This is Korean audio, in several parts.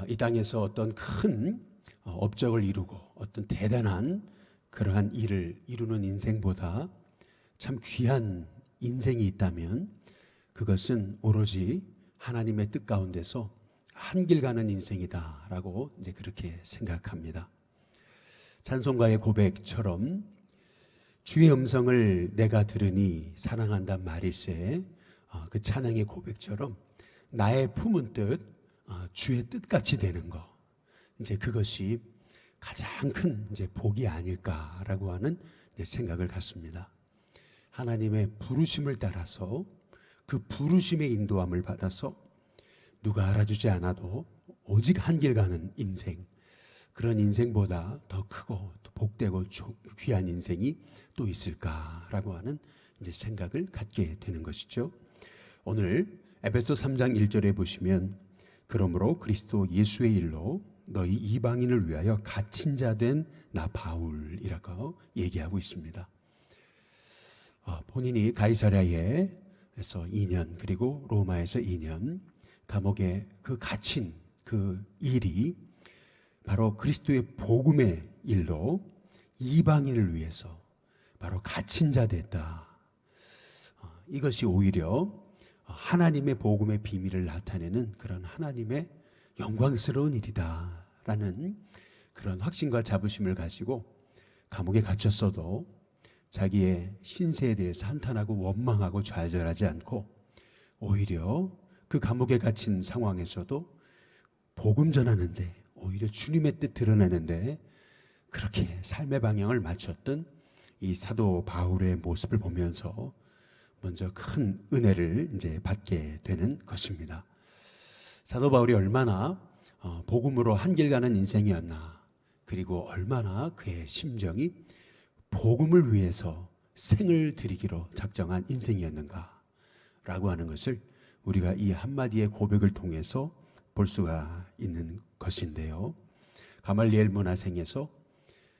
이 땅에서 어떤 큰 업적을 이루고 어떤 대단한 그러한 일을 이루는 인생보다 참 귀한 인생이 있다면 그것은 오로지 하나님의 뜻 가운데서 한 길 가는 인생이다라고 이제 그렇게 생각합니다. 찬송가의 고백처럼 주의 음성을 내가 들으니 사랑한단 말일세, 그 찬양의 고백처럼 나의 품은 뜻, 주의 뜻같이 되는 것, 이제 그것이 가장 큰 이제 복이 아닐까라고 하는 생각을 갖습니다. 하나님의 부르심을 따라서 그 부르심의 인도함을 받아서 누가 알아주지 않아도 오직 한 길 가는 인생, 그런 인생보다 더 크고 또 복되고 귀한 인생이 또 있을까라고 하는 이제 생각을 갖게 되는 것이죠. 오늘 에베소 3장 1절에 보시면 그러므로 그리스도 예수의 일로 너희 이방인을 위하여 갇힌 자 된 나 바울이라고 얘기하고 있습니다. 본인이 가이사랴에서 2년 그리고 로마에서 2년 감옥에 그 갇힌 그 일이 바로 그리스도의 복음의 일로 이방인을 위해서 바로 갇힌 자 됐다. 이것이 오히려 하나님의 복음의 비밀을 나타내는 그런 하나님의 영광스러운 일이다라는 그런 확신과 자부심을 가지고 감옥에 갇혔어도 자기의 신세에 대해서 한탄하고 원망하고 좌절하지 않고 오히려 그 감옥에 갇힌 상황에서도 복음 전하는데 오히려 주님의 뜻 드러내는데 그렇게 삶의 방향을 맞췄던 이 사도 바울의 모습을 보면서 먼저 큰 은혜를 이제 받게 되는 것입니다. 사도 바울이 얼마나 복음으로 한 길 가는 인생이었나, 그리고 얼마나 그의 심정이 복음을 위해서 생을 드리기로 작정한 인생이었는가라고 하는 것을 우리가 이 한마디의 고백을 통해서 볼 수가 있는 것인데요. 가말리엘 문화생에서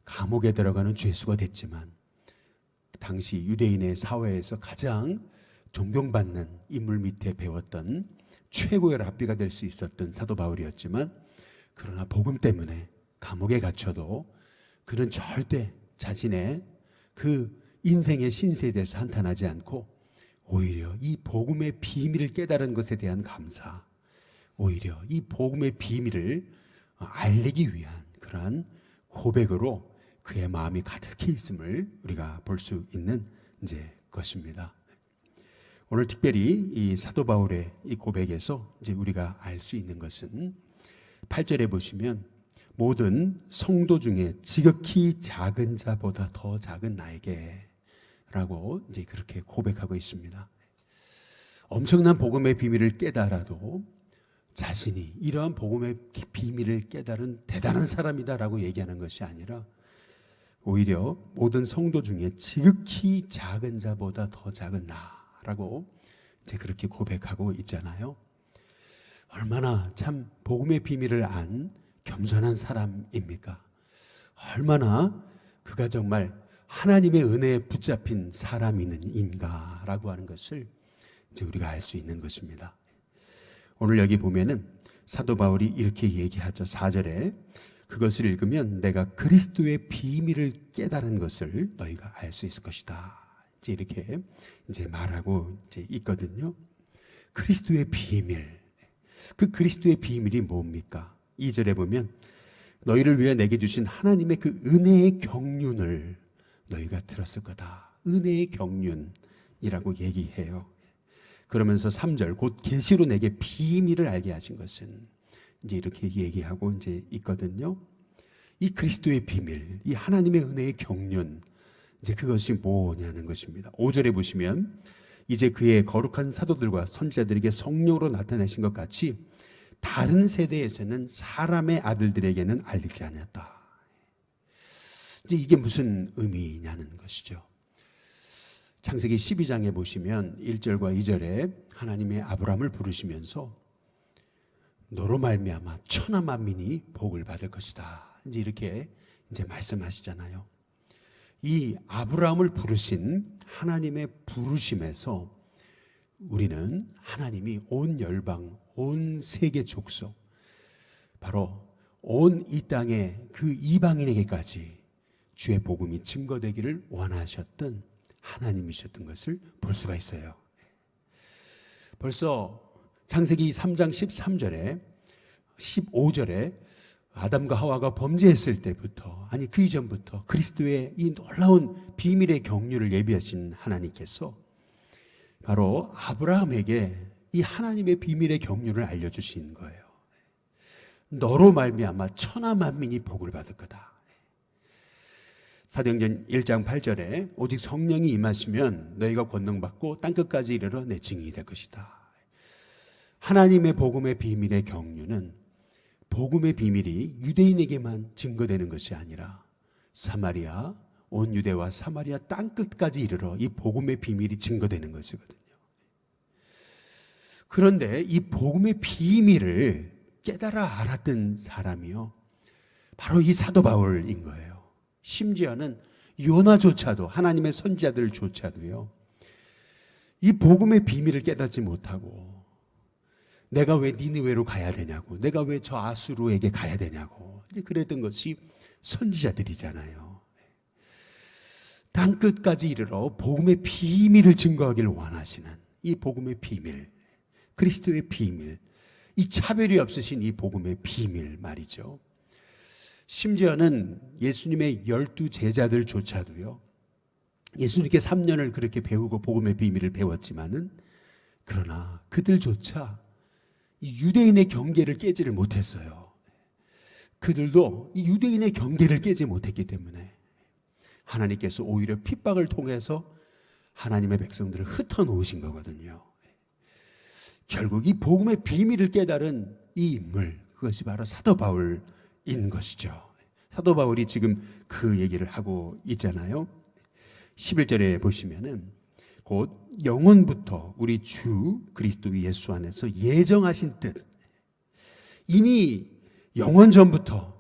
감옥에 들어가는 죄수가 됐지만 당시 유대인의 사회에서 가장 존경받는 인물 밑에 배웠던 최고의 랍비가 될 수 있었던 사도 바울이었지만 그러나 복음 때문에 감옥에 갇혀도 그는 절대 자신의 그 인생의 신세에 대해서 한탄하지 않고 오히려 이 복음의 비밀을 깨달은 것에 대한 감사, 오히려 이 복음의 비밀을 알리기 위한 그러한 고백으로 그의 마음이 가득해 있음을 우리가 볼 수 있는 이제 것입니다. 오늘 특별히 이 사도 바울의 이 고백에서 이제 우리가 알 수 있는 것은 8절에 보시면 모든 성도 중에 지극히 작은 자보다 더 작은 나에게 라고 이제 그렇게 고백하고 있습니다. 엄청난 복음의 비밀을 깨달아도 자신이 이러한 복음의 비밀을 깨달은 대단한 사람이다라고 얘기하는 것이 아니라 오히려 모든 성도 중에 지극히 작은 자보다 더 작은 나라고 이제 그렇게 고백하고 있잖아요. 얼마나 참 복음의 비밀을 안 겸손한 사람입니까? 얼마나 그가 정말 하나님의 은혜에 붙잡힌 사람인가라고 하는 것을 이제 우리가 알 수 있는 것입니다. 오늘 여기 보면은 사도 바울이 이렇게 얘기하죠. 4절에 그것을 읽으면 내가 그리스도의 비밀을 깨달은 것을 너희가 알 수 있을 것이다. 이제 이렇게 이제 말하고 이제 있거든요. 그리스도의 비밀. 그 그리스도의 비밀이 뭡니까? 2절에 보면 너희를 위해 내게 주신 하나님의 그 은혜의 경륜을 너희가 들었을 거다. 은혜의 경륜이라고 얘기해요. 그러면서 3절 곧 계시로 내게 비밀을 알게 하신 것은 이제 이렇게 얘기하고 이제 있거든요. 이 그리스도의 비밀, 이 하나님의 은혜의 경륜, 이제 그것이 뭐냐는 것입니다. 5절에 보시면 이제 그의 거룩한 사도들과 선지자들에게 성령으로 나타내신 것 같이 다른 세대에서는 사람의 아들들에게는 알리지 않았다. 이제 이게 무슨 의미냐는 것이죠. 창세기 12장에 보시면 1절과 2절에 하나님의 아브라함을 부르시면서 너로 말미암아 천하 만민이 복을 받을 것이다. 이제 이렇게 이제 말씀하시잖아요. 이 아브라함을 부르신 하나님의 부르심에서 우리는 하나님이 온 열방, 온 세계 족속, 바로 온 이 땅의 그 이방인에게까지 주의 복음이 증거되기를 원하셨던 하나님이셨던 것을 볼 수가 있어요. 벌써 창세기 3장 13절에 15절에 아담과 하와가 범죄했을 때부터, 아니 그 이전부터 그리스도의 이 놀라운 비밀의 경륜을 예비하신 하나님께서 바로 아브라함에게 이 하나님의 비밀의 경륜을 알려주신 거예요. 너로 말미암아 천하 만민이 복을 받을 거다. 사도행전 1장 8절에 오직 성령이 임하시면 너희가 권능받고 땅끝까지 이르러 내 증인이 될 것이다. 하나님의 복음의 비밀의 경륜은 복음의 비밀이 유대인에게만 증거되는 것이 아니라 사마리아, 온 유대와 사마리아 땅끝까지 이르러 이 복음의 비밀이 증거되는 것이거든요. 그런데 이 복음의 비밀을 깨달아 알았던 사람이요, 바로 이 사도 바울인 거예요. 심지어는 요나조차도, 하나님의 선지자들조차도요, 이 복음의 비밀을 깨닫지 못하고 내가 왜 니느웨로 가야 되냐고, 내가 왜 저 아수르에게 가야 되냐고 이제 그랬던 것이 선지자들이잖아요. 땅끝까지 이르러 복음의 비밀을 증거하기를 원하시는 이 복음의 비밀, 그리스도의 비밀, 이 차별이 없으신 이 복음의 비밀 말이죠. 심지어는 예수님의 12 제자들조차도요, 예수님께 3년을 그렇게 배우고 복음의 비밀을 배웠지만은, 그러나 그들조차 이 유대인의 경계를 깨지를 못했어요. 그들도 이 유대인의 경계를 깨지 못했기 때문에 하나님께서 오히려 핍박을 통해서 하나님의 백성들을 흩어놓으신 거거든요. 결국 이 복음의 비밀을 깨달은 이 인물, 그것이 바로 사도 바울인 것이죠. 사도 바울이 지금 그 얘기를 하고 있잖아요. 11절에 보시면은 곧 영원부터 우리 주 그리스도 예수 안에서 예정하신 뜻, 이미 영원 전부터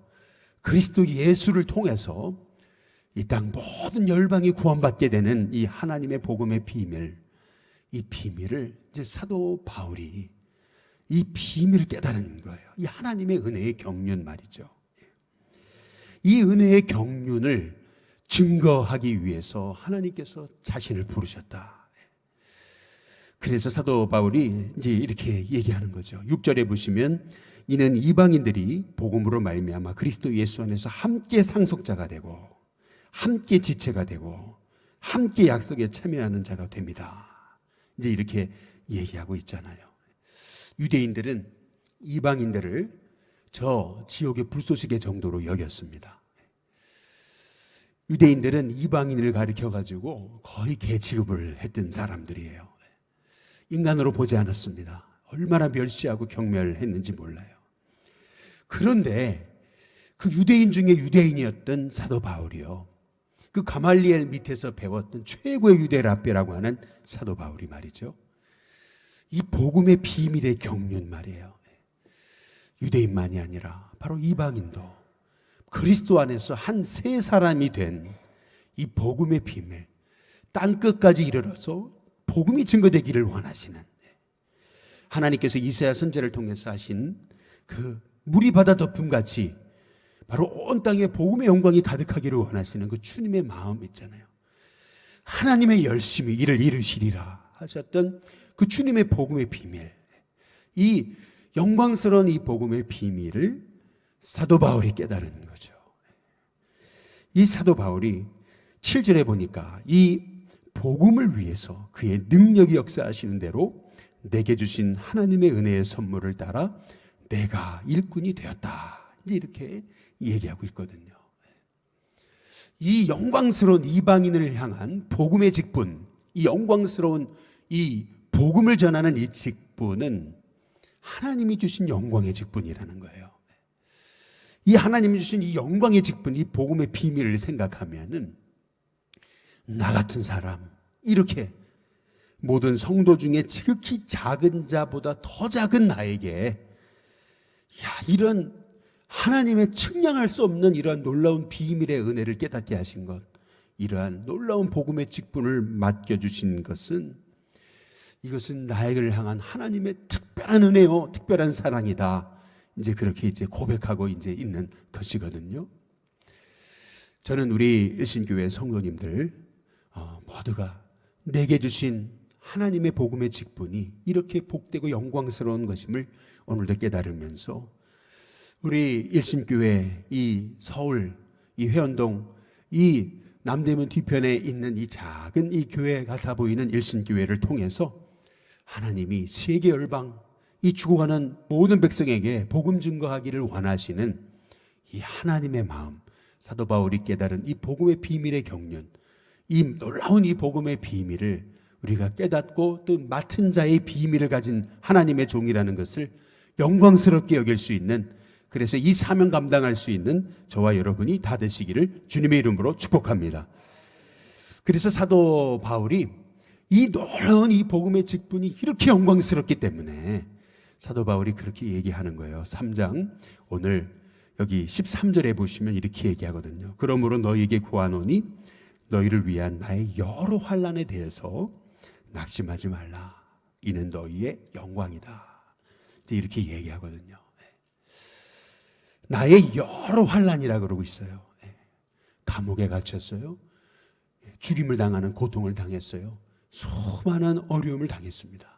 그리스도 예수를 통해서 이 땅 모든 열방이 구원받게 되는 이 하나님의 복음의 비밀, 이 비밀을 이제 사도 바울이 이 비밀을 깨달은 거예요. 이 하나님의 은혜의 경륜 말이죠. 이 은혜의 경륜을 증거하기 위해서 하나님께서 자신을 부르셨다. 그래서 사도 바울이 이제 이렇게 얘기하는 거죠. 6절에 보시면 이는 이방인들이 복음으로 말미암아 그리스도 예수 안에서 함께 상속자가 되고 함께 지체가 되고 함께 약속에 참여하는 자가 됩니다. 이제 이렇게 얘기하고 있잖아요. 유대인들은 이방인들을 저 지옥의 불쏘시개 정도로 여겼습니다. 유대인들은 이방인을 가리켜가지고 거의 개 취급을 했던 사람들이에요. 인간으로 보지 않았습니다. 얼마나 멸시하고 경멸했는지 몰라요. 그런데 그 유대인 중에 유대인이었던 사도 바울이요, 그 가말리엘 밑에서 배웠던 최고의 유대 랍비라고 하는 사도 바울이 말이죠, 이 복음의 비밀의 경륜 말이에요. 유대인만이 아니라 바로 이방인도 그리스도 안에서 한 세 사람이 된 이 복음의 비밀, 땅끝까지 이르러서 복음이 증거되기를 원하시는, 하나님께서 이사야 선지자를 통해서 하신 그 물이 바다 덮음같이 바로 온 땅에 복음의 영광이 가득하기를 원하시는 그 주님의 마음 있잖아요. 하나님의 열심히 이를 이루시리라 하셨던 그 주님의 복음의 비밀, 이 영광스러운 이 복음의 비밀을 사도 바울이 깨달은 거죠. 이 사도 바울이 7절에 보니까 이 복음을 위해서 그의 능력이 역사하시는 대로 내게 주신 하나님의 은혜의 선물을 따라 내가 일꾼이 되었다, 이제 이렇게 얘기하고 있거든요. 이 영광스러운 이방인을 향한 복음의 직분, 이 영광스러운 이 복음을 전하는 이 직분은 하나님이 주신 영광의 직분이라는 거예요. 이 하나님이 주신 이 영광의 직분, 이 복음의 비밀을 생각하면은 나 같은 사람, 이렇게 모든 성도 중에 지극히 작은 자보다 더 작은 나에게 이런 하나님의 측량할 수 없는 이러한 놀라운 비밀의 은혜를 깨닫게 하신 것, 이러한 놀라운 복음의 직분을 맡겨주신 것은, 이것은 나에게를 향한 하나님의 특별한 은혜요, 특별한 사랑이다, 이제 그렇게 이제 고백하고 이제 있는 것이거든요. 저는 우리 일신교회 성도님들 모두가 내게 주신 하나님의 복음의 직분이 이렇게 복되고 영광스러운 것임을 오늘도 깨달으면서 우리 일신교회 이 서울 이 회원동 이 남대문 뒤편에 있는 이 작은 이 교회 같아 보이는 일신교회를 통해서 하나님이 세계 열방 이 죽어가는 모든 백성에게 복음 증거하기를 원하시는 이 하나님의 마음, 사도 바울이 깨달은 이 복음의 비밀의 경륜, 이 놀라운 이 복음의 비밀을 우리가 깨닫고 또 맡은 자의 비밀을 가진 하나님의 종이라는 것을 영광스럽게 여길 수 있는, 그래서 이 사명 감당할 수 있는 저와 여러분이 다 되시기를 주님의 이름으로 축복합니다. 그래서 사도 바울이 이 놀라운 이 복음의 직분이 이렇게 영광스럽기 때문에 사도 바울이 그렇게 얘기하는 거예요. 3장 오늘 여기 13절에 보시면 이렇게 얘기하거든요. 그러므로 너희에게 구하노니 너희를 위한 나의 여러 환난에 대해서 낙심하지 말라. 이는 너희의 영광이다. 이제 이렇게 얘기하거든요. 나의 여러 환난이라 그러고 있어요. 감옥에 갇혔어요. 죽임을 당하는 고통을 당했어요. 수많은 어려움을 당했습니다.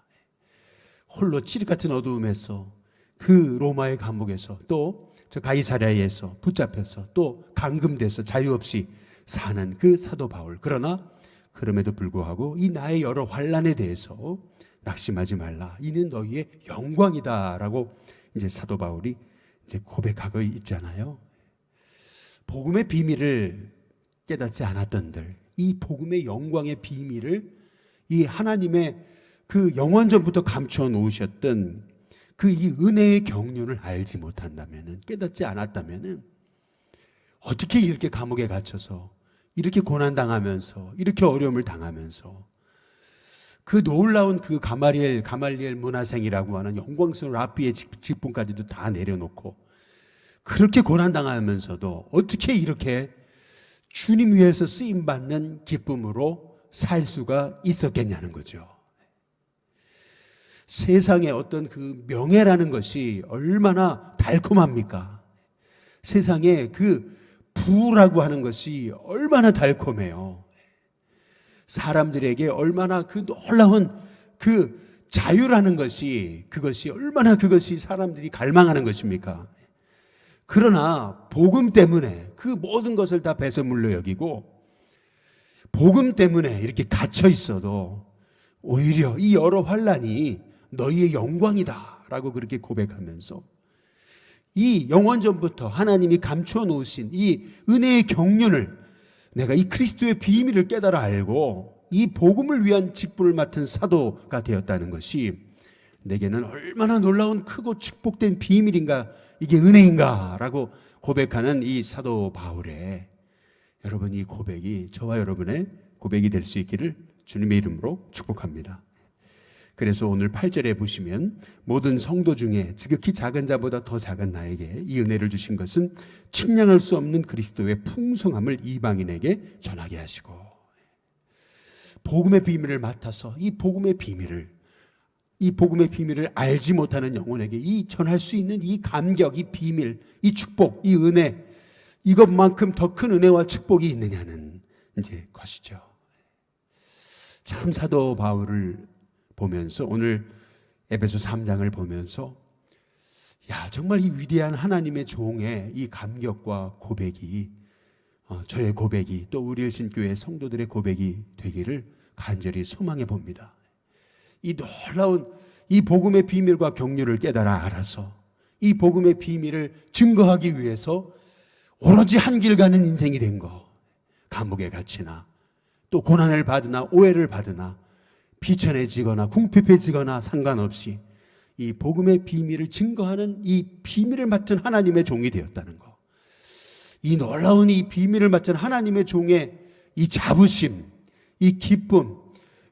홀로 칠흑 같은 어두움에서 그 로마의 감옥에서 또 저 가이사랴에서 붙잡혀서 또 감금돼서 자유 없이 사는 그 사도 바울. 그러나 그럼에도 불구하고 이 나의 여러 환난에 대해서 낙심하지 말라. 이는 너희의 영광이다라고 이제 사도 바울이 이제 고백하고 있잖아요. 복음의 비밀을 깨닫지 않았던들, 이 복음의 영광의 비밀을 이 하나님의 그 영원전부터 감추어 놓으셨던 그 이 은혜의 경륜을 알지 못한다면은, 깨닫지 않았다면은 어떻게 이렇게 감옥에 갇혀서 이렇게 고난당하면서 이렇게 어려움을 당하면서 그 놀라운 그 가말리엘 문화생이라고 하는 영광스러운 랍비의 직분까지도 다 내려놓고 그렇게 고난당하면서도 어떻게 이렇게 주님 위해서 쓰임받는 기쁨으로 살 수가 있었겠냐는 거죠. 세상에 어떤 그 명예라는 것이 얼마나 달콤합니까? 세상에 그 부라고 하는 것이 얼마나 달콤해요. 사람들에게 얼마나 그 놀라운 그 자유라는 것이, 그것이 얼마나 그것이 사람들이 갈망하는 것입니까? 그러나 복음 때문에 그 모든 것을 다 배설물로 여기고 복음 때문에 이렇게 갇혀 있어도 오히려 이 여러 환난이 너희의 영광이다 라고 그렇게 고백하면서 이 영원전부터 하나님이 감추어 놓으신 이 은혜의 경륜을 내가 이 그리스도의 비밀을 깨달아 알고 이 복음을 위한 직분을 맡은 사도가 되었다는 것이 내게는 얼마나 놀라운 크고 축복된 비밀인가, 이게 은혜인가 라고 고백하는 이 사도 바울의 여러분, 이 고백이 저와 여러분의 고백이 될 수 있기를 주님의 이름으로 축복합니다. 그래서 오늘 8절에 보시면 모든 성도 중에 지극히 작은 자보다 더 작은 나에게 이 은혜를 주신 것은 측량할 수 없는 그리스도의 풍성함을 이방인에게 전하게 하시고, 복음의 비밀을 맡아서 이 복음의 비밀을 알지 못하는 영혼에게 이 전할 수 있는 이 감격, 이 비밀, 이 축복, 이 은혜, 이것만큼 더 큰 은혜와 축복이 있느냐는 이제 것이죠. 참 사도 바울을 보면서 오늘 에베소 3장을 보면서 정말 이 위대한 하나님의 종의 이 감격과 고백이 저의 고백이 또 우리 일신교회 성도들의 고백이 되기를 간절히 소망해 봅니다. 이 놀라운 이 복음의 비밀과 경륜을 깨달아 알아서 이 복음의 비밀을 증거하기 위해서 오로지 한 길 가는 인생이 된 거, 감옥에 갇히나 또 고난을 받으나 오해를 받으나 비천해지거나 궁핍해지거나 상관없이 이 복음의 비밀을 증거하는 이 비밀을 맡은 하나님의 종이 되었다는 거, 이 놀라운 이 비밀을 맡은 하나님의 종의 이 자부심, 이 기쁨,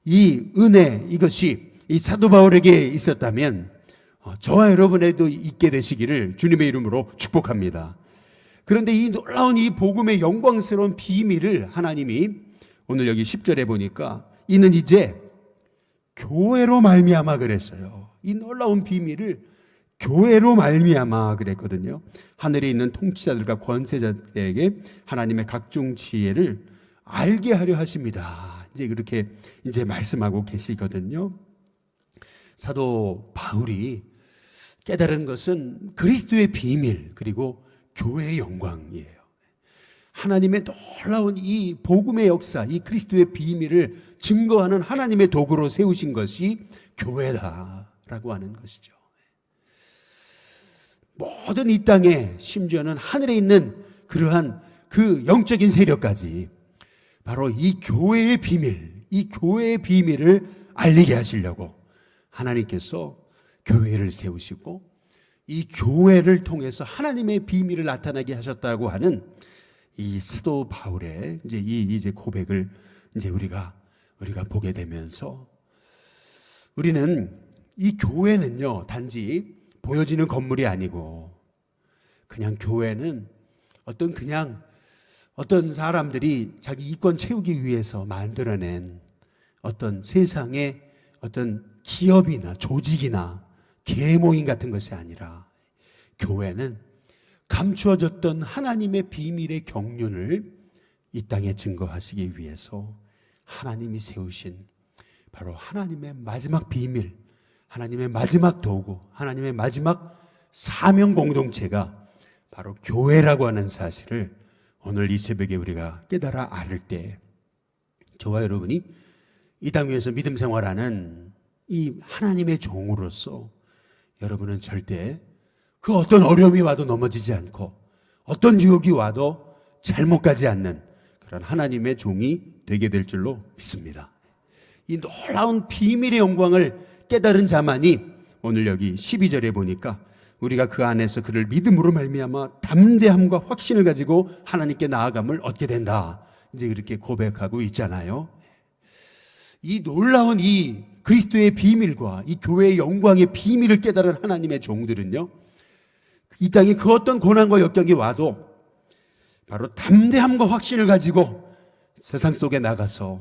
이 은혜, 이것이 이 사도 바울에게 있었다면 저와 여러분에도 있게 되시기를 주님의 이름으로 축복합니다. 그런데 이 놀라운 이 복음의 영광스러운 비밀을 하나님이 오늘 여기 10절에 보니까 이는 이제 교회로 말미암아 그랬어요. 이 놀라운 비밀을 교회로 말미암아 그랬거든요. 하늘에 있는 통치자들과 권세자들에게 하나님의 각종 지혜를 알게 하려 하십니다. 이제 그렇게 이제 말씀하고 계시거든요. 사도 바울이 깨달은 것은 그리스도의 비밀 그리고 교회의 영광이에요. 하나님의 놀라운 이 복음의 역사, 이 그리스도의 비밀을 증거하는 하나님의 도구로 세우신 것이 교회다라고 하는 것이죠. 모든 이 땅에, 심지어는 하늘에 있는 그러한 그 영적인 세력까지 바로 이 교회의 비밀, 이 교회의 비밀을 알리게 하시려고 하나님께서 교회를 세우시고 이 교회를 통해서 하나님의 비밀을 나타나게 하셨다고 하는 이 사도 바울의 이제 고백을 이제 우리가 보게 되면서 우리는 이 교회는요, 단지 보여지는 건물이 아니고 그냥 교회는 어떤 사람들이 자기 이권 채우기 위해서 만들어낸 어떤 세상의 어떤 기업이나 조직이나 계모임 같은 것이 아니라 교회는 감추어졌던 하나님의 비밀의 경륜을 이 땅에 증거하시기 위해서 하나님이 세우신 바로 하나님의 마지막 비밀, 하나님의 마지막 도구, 하나님의 마지막 사명 공동체가 바로 교회라고 하는 사실을 오늘 이 새벽에 우리가 깨달아 알을 때 저와 여러분이 이 땅 위에서 믿음 생활하는 이 하나님의 종으로서 여러분은 절대 그 어떤 어려움이 와도 넘어지지 않고 어떤 유혹이 와도 잘못 가지 않는 그런 하나님의 종이 되게 될 줄로 믿습니다. 이 놀라운 비밀의 영광을 깨달은 자만이 오늘 여기 12절에 보니까 우리가 그 안에서 그를 믿음으로 말미암아 담대함과 확신을 가지고 하나님께 나아감을 얻게 된다. 이제 그렇게 고백하고 있잖아요. 이 놀라운 이 그리스도의 비밀과 이 교회의 영광의 비밀을 깨달은 하나님의 종들은요, 이 땅에 그 어떤 고난과 역경이 와도 바로 담대함과 확신을 가지고 세상 속에 나가서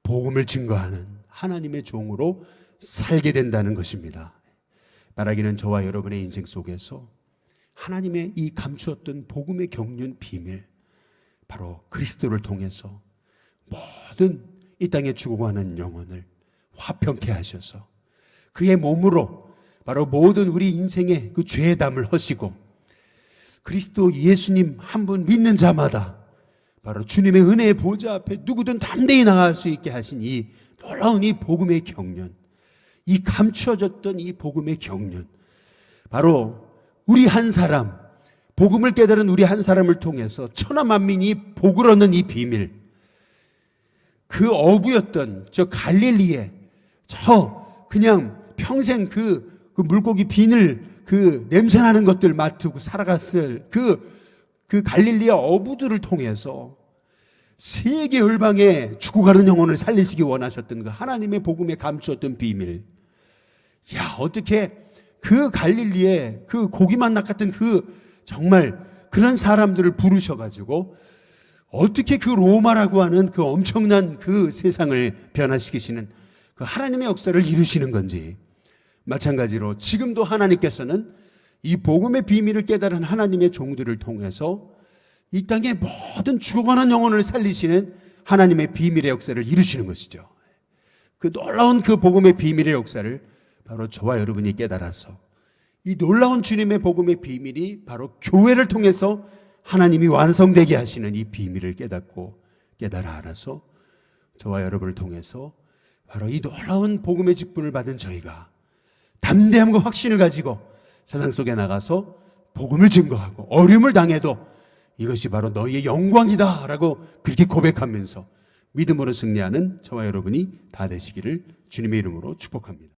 복음을 증거하는 하나님의 종으로 살게 된다는 것입니다. 말하기는 저와 여러분의 인생 속에서 하나님의 이 감추었던 복음의 경륜 비밀, 바로 그리스도를 통해서 모든 이 땅에 죽어가는 영혼을 화평케 하셔서 그의 몸으로 바로 모든 우리 인생의 그 죄의 담을 허시고 그리스도 예수님 한 분 믿는 자마다 바로 주님의 은혜의 보좌 앞에 누구든 담대히 나갈 수 있게 하신 이 놀라운 이 복음의 경륜, 이 감추어졌던 이 복음의 경륜, 바로 우리 한 사람, 복음을 깨달은 우리 한 사람을 통해서 천하 만민이 복을 얻는 이 비밀, 그 어부였던 저 갈릴리에 저 그냥 평생 그 물고기 비늘 그 냄새나는 것들 맡고 살아갔을 그 갈릴리아 어부들을 통해서 세계 열방에 죽어가는 영혼을 살리시기 원하셨던 그 하나님의 복음에 감추었던 비밀. 야, 어떻게 그 갈릴리에 그 고기만 낚았던 그 정말 그런 사람들을 부르셔가지고 어떻게 그 로마라고 하는 그 엄청난 그 세상을 변화시키시는 그 하나님의 역사를 이루시는 건지, 마찬가지로 지금도 하나님께서는 이 복음의 비밀을 깨달은 하나님의 종들을 통해서 이 땅의 모든 죽어가는 영혼을 살리시는 하나님의 비밀의 역사를 이루시는 것이죠. 그 놀라운 그 복음의 비밀의 역사를 바로 저와 여러분이 깨달아서 이 놀라운 주님의 복음의 비밀이 바로 교회를 통해서 하나님이 완성되게 하시는 이 비밀을 깨닫고 깨달아 알아서 저와 여러분을 통해서 바로 이 놀라운 복음의 직분을 받은 저희가 담대함과 확신을 가지고 세상 속에 나가서 복음을 증거하고 어려움을 당해도 이것이 바로 너희의 영광이다 라고 그렇게 고백하면서 믿음으로 승리하는 저와 여러분이 다 되시기를 주님의 이름으로 축복합니다.